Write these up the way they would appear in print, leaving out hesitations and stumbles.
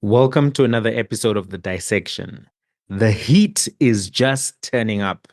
Welcome to another episode of The Dissection. The heat is just turning up.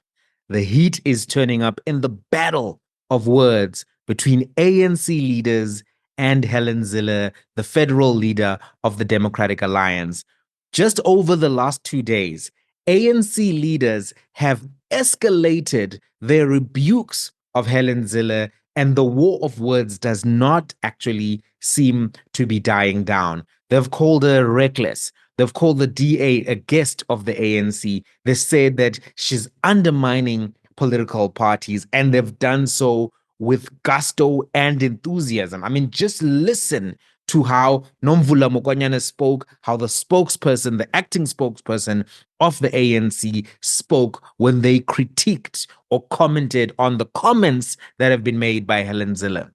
The heat is turning up in the battle of words between ANC leaders and Helen Zille, the federal leader of the Democratic Alliance. Just over the last 2 days, ANC leaders have escalated their rebukes of Helen Zille, and the war of words does not actually seem to be dying down. They've called her reckless. They've called the DA a guest of the ANC. They said that she's undermining political parties, and they've done so with gusto and enthusiasm. I mean, just listen to how Nomvula Mokwanyana spoke, how the spokesperson, the acting spokesperson of the ANC spoke when they critiqued or commented on the comments that have been made by Helen Zille.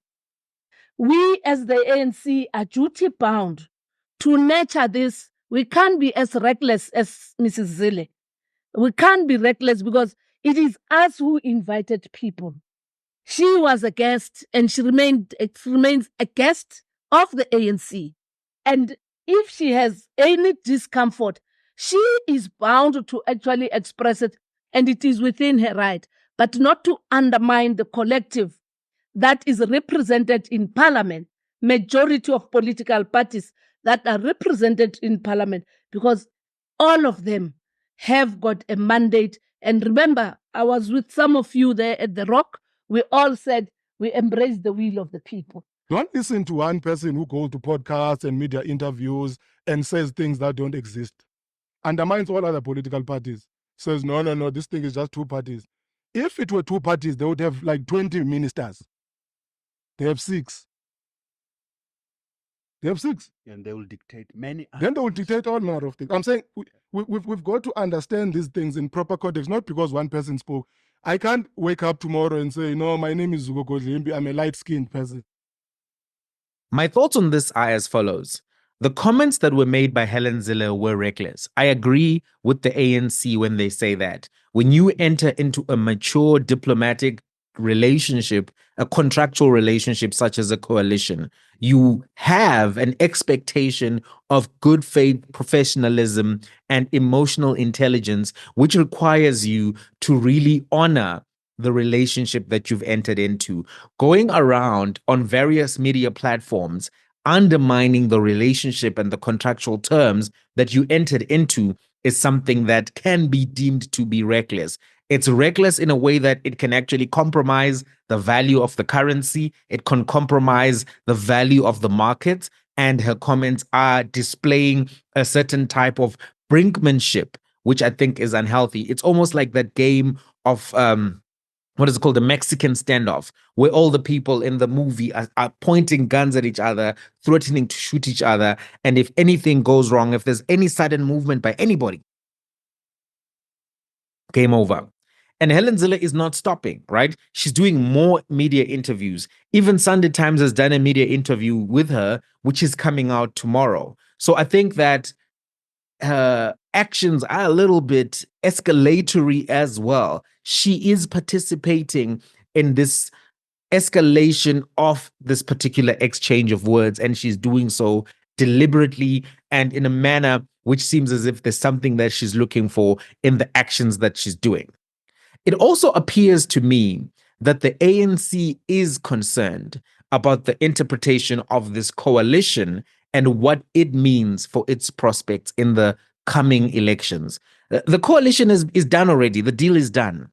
We as the ANC are duty bound to nurture this. We can't be as reckless as Mrs. Zille. We can't be reckless because it is us who invited people. She was a guest and she remains a guest of the ANC. And if she has any discomfort, she is bound to actually express it, and it is within her right, but not to undermine the collective that is represented in parliament, majority of political parties that are represented in parliament, because all of them have got a mandate. And remember, I was with some of you there at the Rock. We all said we embrace the will of the people. Don't listen to one person who goes to podcasts and media interviews and says things that don't exist. Undermines all other political parties. Says, no, this thing is just two parties. If it were two parties, they would have like 20 ministers. They have 6. They have 6. And they will dictate many. Then they will dictate all manner of things. I'm saying we've got to understand these things in proper context, not because one person spoke. I can't wake up tomorrow and say, no, my name is Zuko Godlimbi. I'm a light-skinned person. My thoughts on this are as follows. The comments that were made by Helen Zille were reckless. I agree with the ANC when they say that. When you enter into a mature diplomatic relationship, a contractual relationship such as a coalition, you have an expectation of good faith, professionalism, and emotional intelligence, which requires you to really honor the relationship that you've entered into. Going around on various media platforms, undermining the relationship and the contractual terms that you entered into is something that can be deemed to be reckless. It's reckless in a way that it can actually compromise the value of the currency. It can compromise the value of the market. And her comments are displaying a certain type of brinkmanship, which I think is unhealthy. It's almost like that game of what is it called? The Mexican standoff, where all the people in the movie are pointing guns at each other, threatening to shoot each other. And if anything goes wrong, if there's any sudden movement by anybody, game over. And Helen Zille is not stopping, right? She's doing more media interviews. Even Sunday Times has done a media interview with her, which is coming out tomorrow. So I think that her actions are a little bit escalatory as well. She is participating in this escalation of this particular exchange of words, and she's doing so deliberately and in a manner which seems as if there's something that she's looking for in the actions that she's doing. It also appears to me that the ANC is concerned about the interpretation of this coalition and what it means for its prospects in the coming elections. The coalition is done already. The deal is done,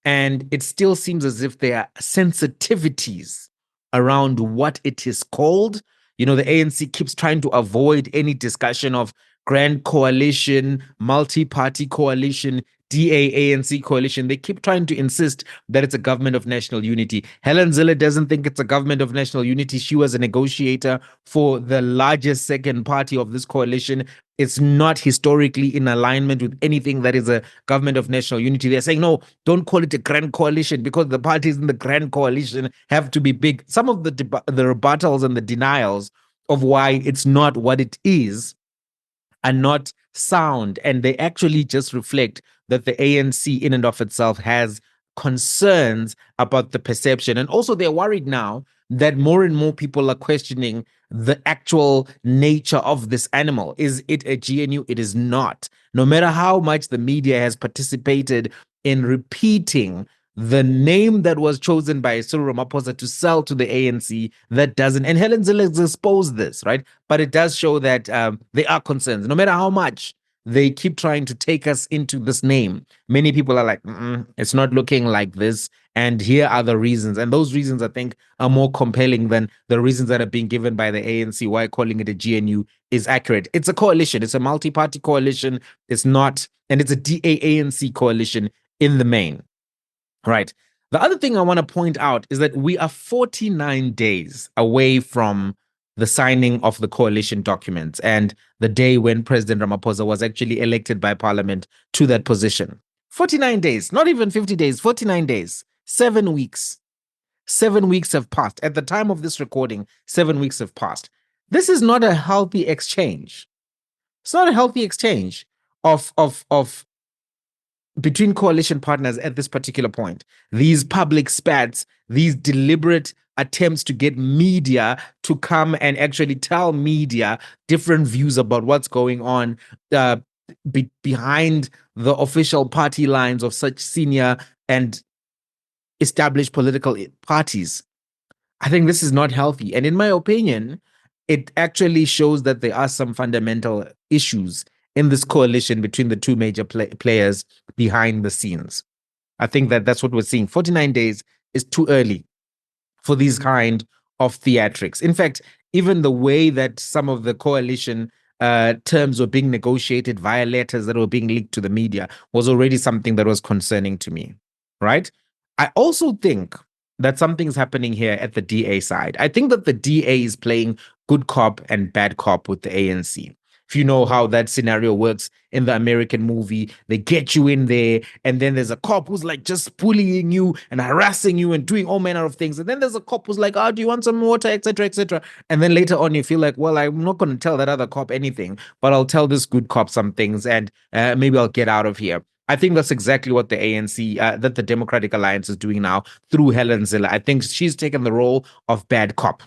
and it still seems as if there are sensitivities around what it is called. The ANC keeps trying to avoid any discussion of grand coalition, multi-party coalition, DA-ANC coalition. They keep trying to insist that it's a government of national unity. Helen Zille doesn't think it's a government of national unity. She was a negotiator for the largest second party of this coalition. It's not historically in alignment with anything that is a government of national unity. They're saying, no, don't call it a grand coalition because the parties in the grand coalition have to be big. Some of the rebuttals and the denials of why it's not what it is are not sound, and they actually just reflect that the ANC in and of itself has concerns about the perception. And also they're worried now that more and more people are questioning the actual nature of this animal. Is it a GNU? It is not. No matter how much the media has participated in repeating the name that was chosen by Cyril Ramaphosa to sell to the ANC, that doesn't. And Helen Zille has exposed this, right? But it does show that they are concerned. No matter how much they keep trying to take us into this name, many people are like, it's not looking like this. And here are the reasons. And those reasons, I think, are more compelling than the reasons that are being given by the ANC why calling it a GNU is accurate. It's a coalition. It's a multi-party coalition. It's not, and it's a DA-ANC coalition in the main. Right. The other thing I want to point out is that we are 49 days away from the signing of the coalition documents and the day when President Ramaphosa was actually elected by parliament to that position. 49 days, not even 50 days, 49 days, 7 weeks. 7 weeks have passed. At the time of this recording, 7 weeks have passed. This is not a healthy exchange. It's not a healthy exchange of between coalition partners at this particular point. These public spats, these deliberate attempts to get media to come and actually tell media different views about what's going on behind the official party lines of such senior and established political parties. I think this is not healthy. And in my opinion, it actually shows that there are some fundamental issues in this coalition between the two major players behind the scenes. I think that that's what we're seeing. 49 days is too early for these kind of theatrics. In fact, even the way that some of the coalition terms were being negotiated via letters that were being leaked to the media was already something that was concerning to me, right? I also think that something's happening here at the DA side. I think that the DA is playing good cop and bad cop with the ANC. If you know how that scenario works in the American movie, they get you in there, and then there's a cop who's like just bullying you and harassing you and doing all manner of things. And then there's a cop who's like, oh, do you want some water, etc., etc. And then later on, you feel like, well, I'm not going to tell that other cop anything, but I'll tell this good cop some things, and maybe I'll get out of here. I think that's exactly what the ANC, that the Democratic Alliance is doing now through Helen Zille. I think she's taken the role of bad cop.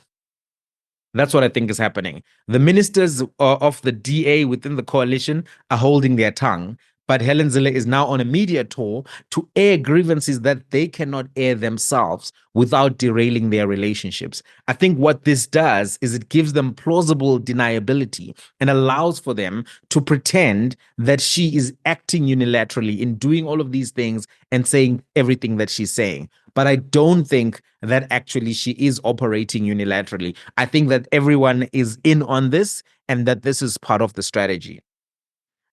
That's what I think is happening. The ministers of the DA within the coalition are holding their tongue, but Helen Zille is now on a media tour to air grievances that they cannot air themselves without derailing their relationships. I think what this does is it gives them plausible deniability and allows for them to pretend that she is acting unilaterally in doing all of these things and saying everything that she's saying. But I don't think that actually she is operating unilaterally. I think that everyone is in on this and that this is part of the strategy.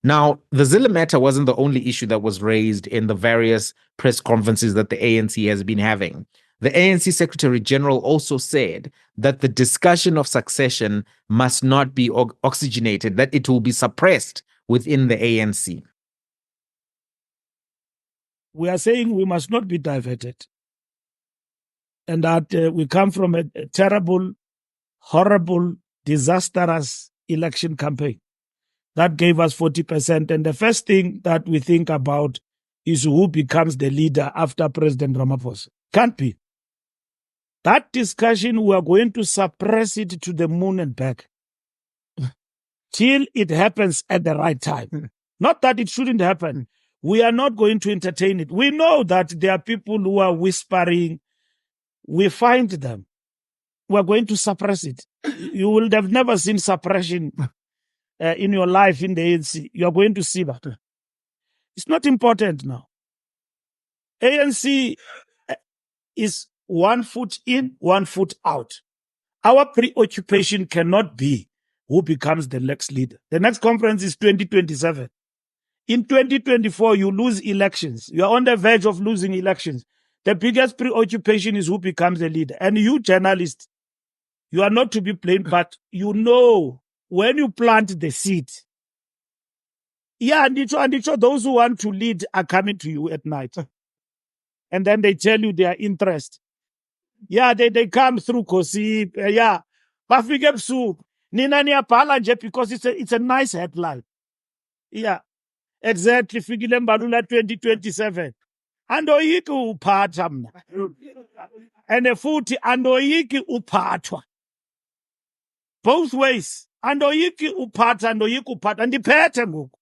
Now, the Zille matter wasn't the only issue that was raised in the various press conferences that the ANC has been having. The ANC Secretary General also said that the discussion of succession must not be oxygenated, that it will be suppressed within the ANC. We are saying we must not be diverted, and that we come from a terrible, horrible, disastrous election campaign that gave us 40%. And the first thing that we think about is who becomes the leader after President Ramaphosa. Can't be. That discussion, we are going to suppress it to the moon and back till it happens at the right time. Not that it shouldn't happen. We are not going to entertain it. We know that there are people who are whispering. We find them. We are going to suppress it. You will have never seen suppression in your life in the ANC. You are going to see that. It's not important now. ANC is 1 foot in, 1 foot out. Our preoccupation cannot be who becomes the next leader. The next conference is 2027. In 2024, you lose elections. You are on the verge of losing elections. The biggest preoccupation is who becomes the leader. And you, journalists, you are not to be blamed, but you know when you plant the seed. Yeah, and those who want to lead are coming to you at night. And then they tell you their interest. Yeah, they come through gossip. Yeah. Bafike busuku. Nina niyabhala nje because it's a nice headline. Yeah. Exactly. Fikile Mbalula 2027. andoyiki uphatha mna and futhi andoyiki uphathwa both ways andoyiki uphatha andoyiki uphatha ndiphethe ngoku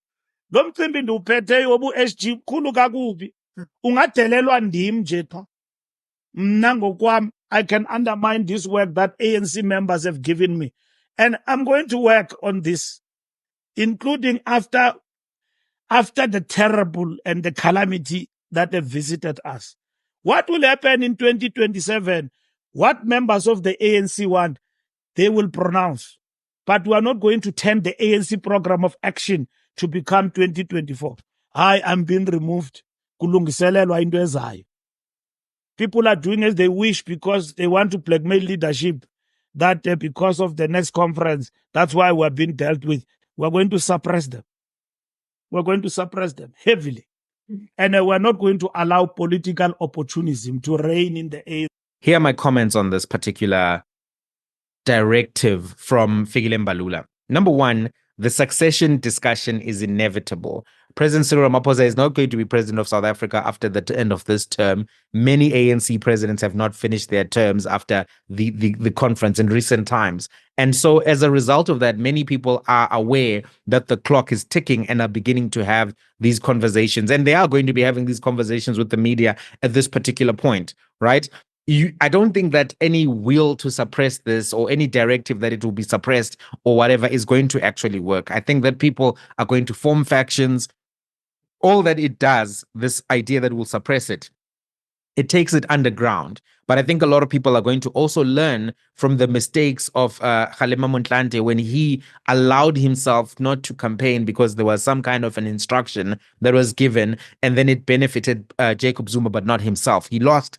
lo mcimbi ndiwuphetheyo wobu-SG khulu kakubi ungadelelwa ndim nje qha mna ngokwam I can undermine this work that ANC members have given me and I'm going to work on this including after the terrible and the calamity that have visited us. What will happen in 2027? What members of the ANC want, they will pronounce. But we are not going to turn the ANC program of action to become 2024. I am being removed. Kulungiselelwa into ezayo. People are doing as they wish because they want to blackmail leadership. That because of the next conference, that's why we're being dealt with. We're going to suppress them. We're going to suppress them heavily. And we're not going to allow political opportunism to reign in the ANC. Here are my comments on this particular directive from Fikile Mbalula. Number one, the succession discussion is inevitable. President Cyril Ramaphosa is not going to be president of South Africa after the end of this term. Many ANC presidents have not finished their terms after the conference in recent times. And so as a result of that, many people are aware that the clock is ticking and are beginning to have these conversations. And they are going to be having these conversations with the media at this particular point, right? I don't think that any will to suppress this or any directive that it will be suppressed or whatever is going to actually work. I think that people are going to form factions. All that it does, this idea that will suppress it, it takes it underground. But I think a lot of people are going to also learn from the mistakes of Kgalema Motlanthe when he allowed himself not to campaign because there was some kind of an instruction that was given, and then it benefited Jacob Zuma, but not himself. He lost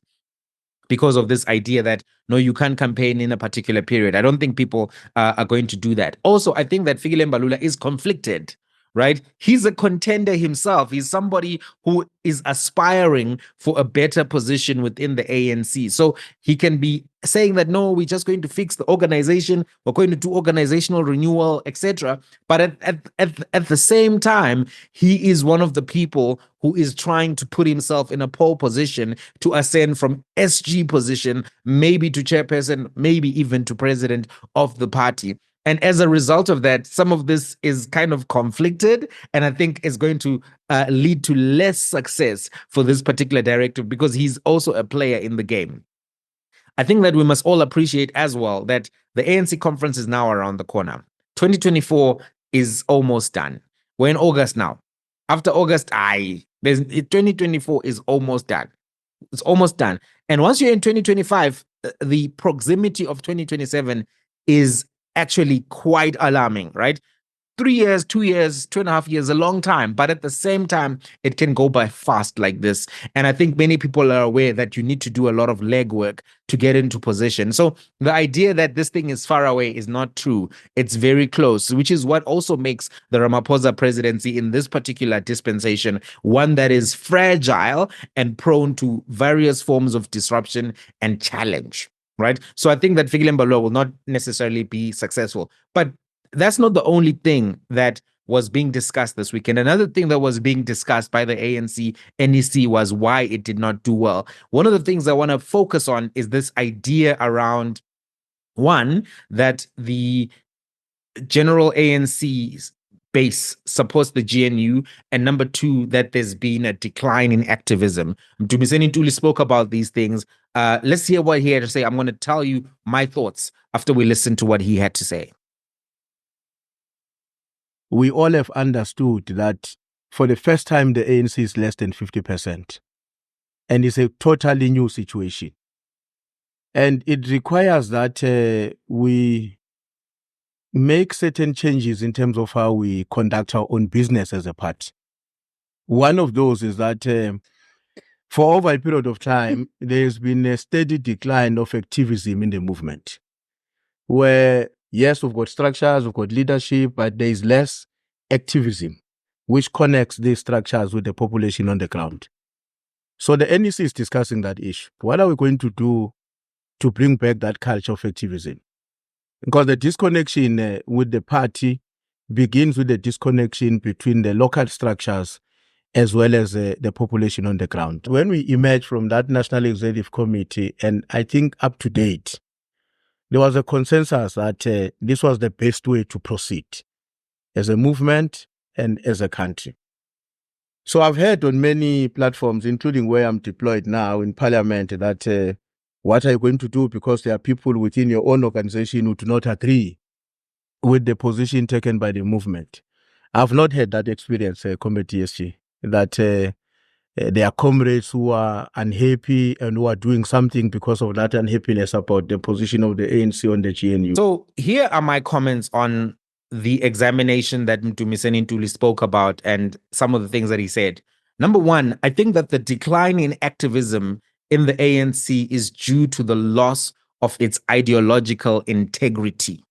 because of this idea that, no, you can't campaign in a particular period. I don't think people are going to do that. Also, I think that Fikile Mbalula is conflicted, right? He's a contender himself. He's somebody who is aspiring for a better position within the ANC. So he can be saying that, no, we're just going to fix the organization, we're going to do organizational renewal, etc. But at the same time, he is one of the people who is trying to put himself in a pole position to ascend from SG position, maybe to chairperson, maybe even to president of the party. And as a result of that, some of this is kind of conflicted, and I think is going to lead to less success for this particular directive because he's also a player in the game. I think that we must all appreciate as well that the ANC conference is now around the corner. 2024 is almost done. We're in August now. After August, 2024 is almost done. It's almost done. And once you're in 2025, the proximity of 2027 is actually quite alarming, right? 3 years, 2 years, 2.5 years, a long time. But at the same time, it can go by fast like this. And I think many people are aware that you need to do a lot of legwork to get into position. So the idea that this thing is far away is not true. It's very close, which is what also makes the Ramaphosa presidency in this particular dispensation one that is fragile and prone to various forms of disruption and challenge, right? So I think that Fikile Mbalula will not necessarily be successful. But that's not the only thing that was being discussed this weekend. Another thing that was being discussed by the ANC NEC was why it did not do well. One of the things I want to focus on is this idea around, one, that the general ANC base supports the GNU, and number two, that there's been a decline in activism. Dumiseni Ntuli spoke about these things. Let's hear what he had to say. I'm going to tell you my thoughts after we listen to what he had to say. We all have understood that for the first time, the ANC is less than 50%. And it's a totally new situation. And it requires that we make certain changes in terms of how we conduct our own business as a party. One of those is that for over a period of time, there's been a steady decline of activism in the movement, where, yes, we've got structures, we've got leadership, but there is less activism, which connects these structures with the population on the ground. So the NEC is discussing that issue. What are we going to do to bring back that culture of activism? Because the disconnection with the party begins with the disconnection between the local structures as well as the population on the ground. When we emerged from that National Executive Committee, and I think up to date, there was a consensus that this was the best way to proceed as a movement and as a country. So I've heard on many platforms, including where I'm deployed now in Parliament, that what are you going to do because there are people within your own organization who do not agree with the position taken by the movement. I've not had that experience, Comrade TSG, that there are comrades who are unhappy and who are doing something because of that unhappiness about the position of the ANC on the GNU. So here are my comments on the examination that Mtumiseni Ntuli spoke about and some of the things that he said. Number one, I think that the decline in activism in the ANC is due to the loss of its ideological integrity.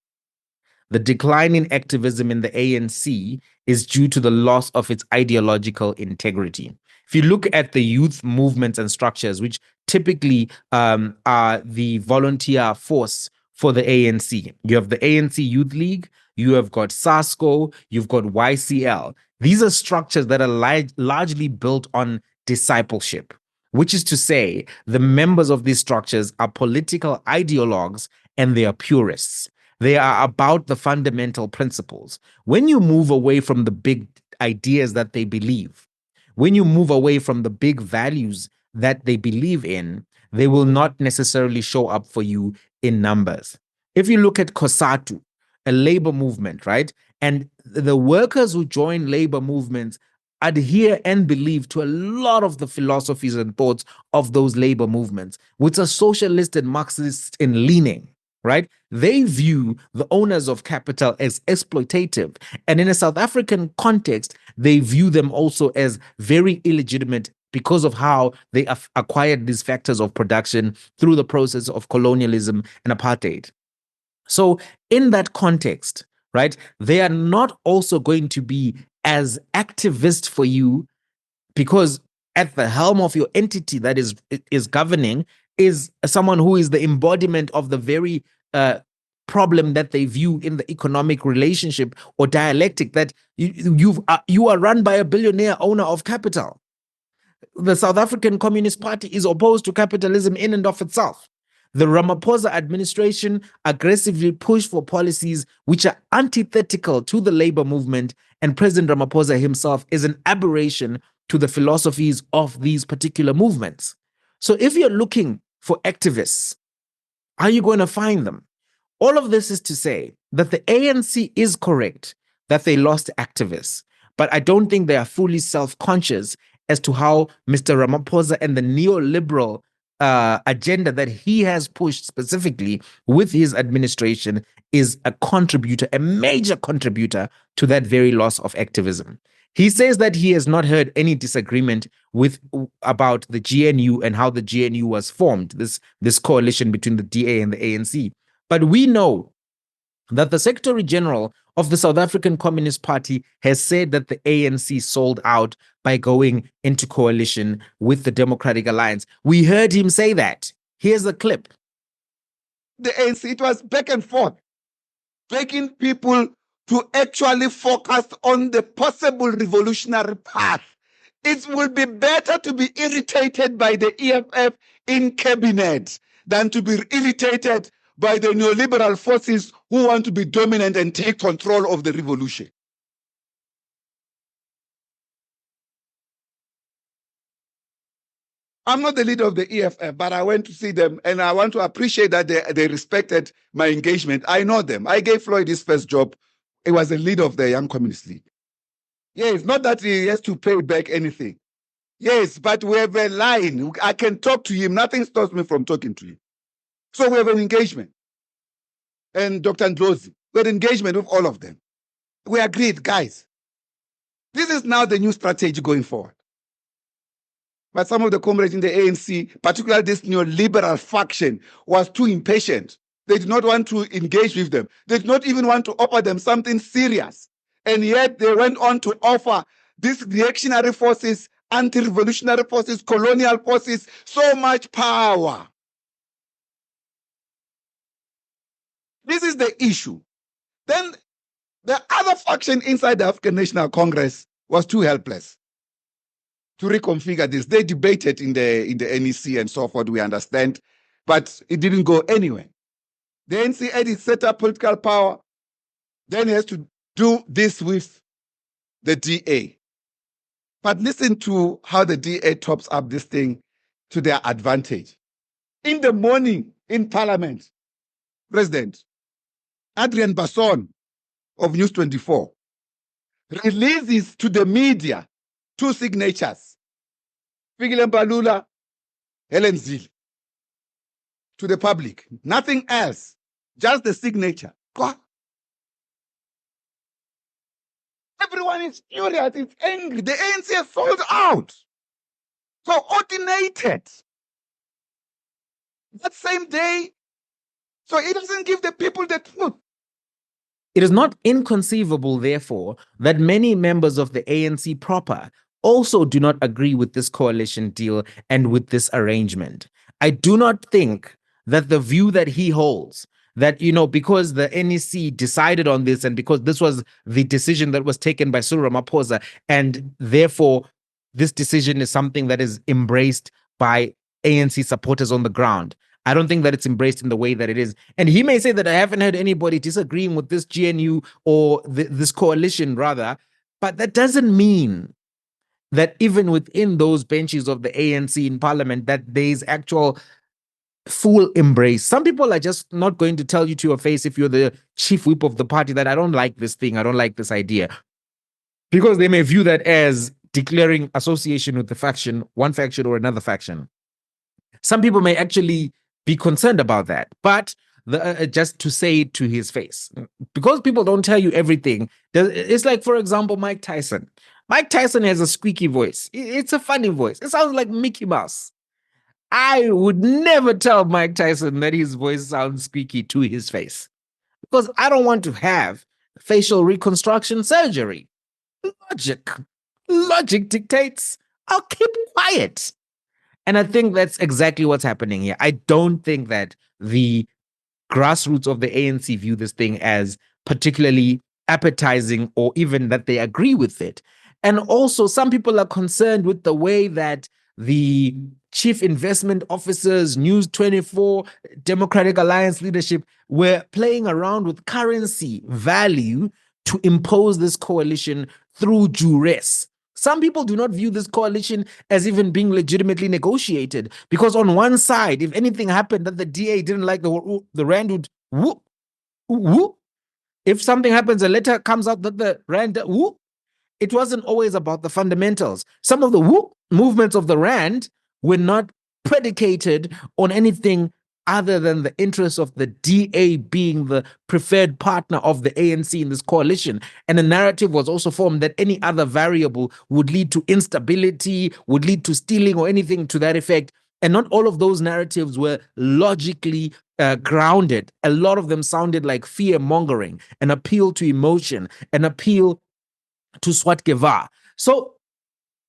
The decline in activism in the ANC is due to the loss of its ideological integrity. If you look at the youth movements and structures, which typically are the volunteer force for the ANC, you have the ANC Youth League, you have got SASCO, you've got YCL. These are structures that are largely built on discipleship, which is to say, the members of these structures are political ideologues and they are purists. They are about the fundamental principles. When you move away from the big ideas that they believe, when you move away from the big values that they believe in, they will not necessarily show up for you in numbers. If you look at COSATU, a labor movement, right? And the workers who join labor movements adhere and believe to a lot of the philosophies and thoughts of those labor movements, which are socialist and Marxist in leaning. Right? They view the owners of capital as exploitative. And in a South African context, they view them also as very illegitimate because of how they acquired these factors of production through the process of colonialism and apartheid. So in that context, right, they are not also going to be as activist for you because at the helm of your entity that is governing is someone who is the embodiment of the very problem that they view in the economic relationship or dialectic that you are run by a billionaire owner of capital. The South African Communist Party is opposed to capitalism in and of itself. The Ramaphosa administration aggressively pushed for policies which are antithetical to the labor movement, and President Ramaphosa himself is an aberration to the philosophies of these particular movements. So if you're looking for activists, are you going to find them? All of this is to say that the ANC is correct that they lost activists, but I don't think they are fully self-conscious as to how Mr. Ramaphosa and the neoliberal agenda that he has pushed specifically with his administration is a contributor, a major contributor to that very loss of activism. He says that he has not heard any disagreement about the GNU and how the GNU was formed, this coalition between the DA and the ANC. But we know that the Secretary General of the South African Communist Party has said that the ANC sold out by going into coalition with the Democratic Alliance. We heard him say that. Here's a clip. The ANC, it was back and forth, begging people to actually focus on the possible revolutionary path. It will be better to be irritated by the EFF in cabinet than to be irritated by the neoliberal forces who want to be dominant and take control of the revolution. I'm not the leader of the EFF, but I went to see them and I want to appreciate that they respected my engagement. I know them. I gave Floyd his first job. He was the leader of the Young Communist League. Yes, not that he has to pay back anything. Yes, but we have a line. I can talk to him. Nothing stops me from talking to him. So we have an engagement. And Dr. Ndlozi, we had engagement with all of them. We agreed, guys, this is now the new strategy going forward. But some of the comrades in the ANC, particularly this neoliberal faction, was too impatient. They did not want to engage with them. They did not even want to offer them something serious. And yet they went on to offer these reactionary forces, anti-revolutionary forces, colonial forces, so much power. This is the issue. Then the other faction inside the African National Congress was too helpless. to reconfigure this. They debated in the NEC and so forth, we understand, but it didn't go anywhere. The ANC had its set up political power, then it has to do this with the DA. But listen to how the DA tops up this thing to their advantage. In the morning in Parliament, President Adrian Basson of News 24 releases to the media 2 signatures. Fikile Mbalula, Helen Zille. To the public. Nothing else. Just the signature. Everyone is furious. It's angry. The ANC has sold out. Coordinated. That same day. So it doesn't give the people the truth. It is not inconceivable, therefore, that many members of the ANC proper also do not agree with this coalition deal and with this arrangement. I do not think that the view that he holds, that, because the NEC decided on this and because this was the decision that was taken by Cyril Ramaphosa, and therefore this decision is something that is embraced by ANC supporters on the ground. I don't think that it's embraced in the way that it is. And he may say that I haven't heard anybody disagreeing with this GNU or this coalition, rather, but that doesn't mean that even within those benches of the ANC in parliament, that there's actual full embrace. Some people are just not going to tell you to your face, if you're the chief whip of the party, that I don't like this thing, I don't like this idea, because they may view that as declaring association with the faction, one faction or another faction. Some people may actually be concerned about that, but just to say it to his face, because people don't tell you everything. It's like, for example, Mike Tyson. Mike Tyson has a squeaky voice. It's a funny voice. It sounds like Mickey Mouse. I would never tell Mike Tyson that his voice sounds squeaky to his face, because I don't want to have facial reconstruction surgery. Logic dictates I'll keep quiet. And I think that's exactly what's happening here. I don't think that the grassroots of the ANC view this thing as particularly appetizing, or even that they agree with it. And also, some people are concerned with the way that the chief investment officers, News 24, Democratic Alliance leadership were playing around with currency value to impose this coalition through duress. Some people do not view this coalition as even being legitimately negotiated, because on one side, if anything happened that the DA didn't like, the rand would whoop, whoop. If something happens, a letter comes out that the rand whoop. It wasn't always about the fundamentals. Some of the whoop movements of the rand were not predicated on anything other than the interests of the DA being the preferred partner of the ANC in this coalition. And a narrative was also formed that any other variable would lead to instability, would lead to stealing, or anything to that effect. And not all of those narratives were logically grounded. A lot of them sounded like fear-mongering, an appeal to emotion, an appeal to Swat Geva. So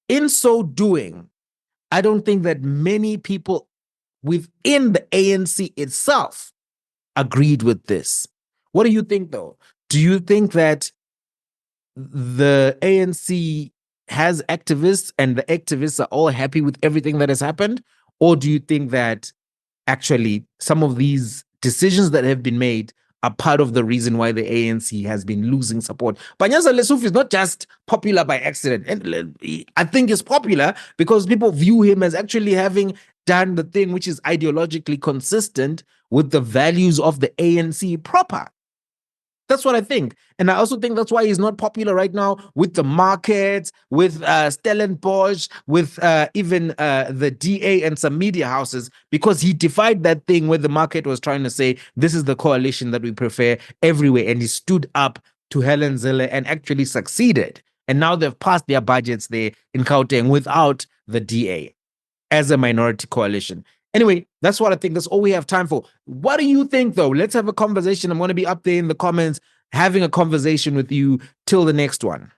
in so doing, I don't think that many people within the ANC itself agreed with this. What do you think, though? Do you think that the ANC has activists and the activists are all happy with everything that has happened? Or do you think that actually some of these decisions that have been made are part of the reason why the ANC has been losing support? Panyaza Lesufi is not just popular by accident. And I think he's popular because people view him as actually having done the thing which is ideologically consistent with the values of the ANC proper. That's what I think. And I also think that's why he's not popular right now with the markets, with Stellenbosch, with even the DA and some media houses, because he defied that thing where the market was trying to say, this is the coalition that we prefer everywhere. And he stood up to Helen Zille and actually succeeded. And now they've passed their budgets there in Gauteng without the DA as a minority coalition. Anyway, that's what I think. That's all we have time for. What do you think, though? Let's have a conversation. I'm going to be up there in the comments having a conversation with you till the next one.